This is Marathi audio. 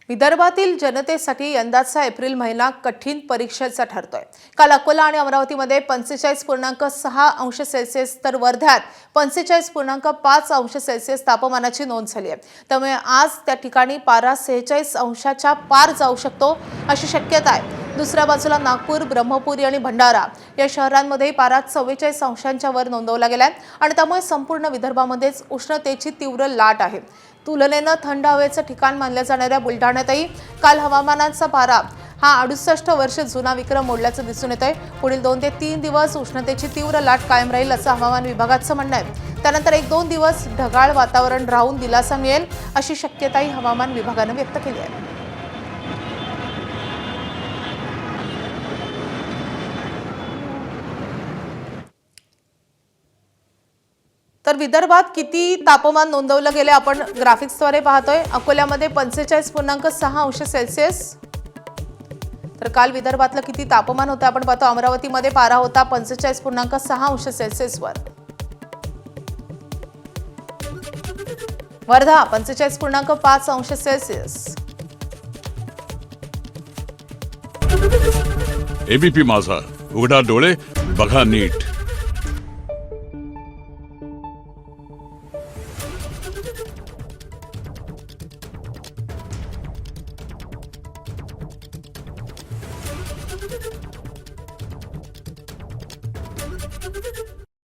विदर्भातील जनतेसाठी यंदाचा एप्रिल महिना कठीण परीक्षेचा ठरतोय। काल अकोला आणि अमरावतीमध्ये 45.6 अंश सेल्सिअस तर वर्ध्यात 45.5 अंश सेल्सिअस तापमानाची नोंद झाली आहे। त्यामुळे आज त्या ठिकाणी पारा 46 अंशाच्या पार जाऊ शकतो अशी शक्यता आहे। दुसऱ्या बाजूला नागपूर, ब्रह्मपुरी आणि भंडारा या शहरांमध्ये पारा 44 अंशांच्या वर नोंदवला गेलाय आणि त्यामुळे संपूर्ण विदर्भामध्येच उष्णतेची तीव्र लाट आहे। तुलनेने थंड हवेचं ठिकाण मानल्या जाणाऱ्या बुलढाण्यातही काल हवामानाचा पारा हा 68 वर्ष जुना विक्रम मोडल्याचं दिसून येतंय। पुढील 2 ते 3 दिवस उष्णतेची तीव्र लाट कायम राहील असं हवामान विभागाचं म्हणणं आहे। त्यानंतर 1-2 दिवस ढगाळ वातावरण राहून दिलासा मिळेल अशी शक्यताही हवामान विभागाने व्यक्त केली आहे। तर विदर्भात किती तापमान नोंदवलं गेले आपण ग्राफिक्सद्वारे पाहतोय। अकोल्यामध्ये 45.6 अंश सेल्सिअस। तर काल विदर्भातलं किती तापमान होतं आपण पाहतो। अमरावतीमध्ये पारा होता 45.6 अंश सेल्सिअस वर। वर्धा 45.5 अंश सेल्सिअस। एबीपी माझा, उघडा डोळे बघा नीट।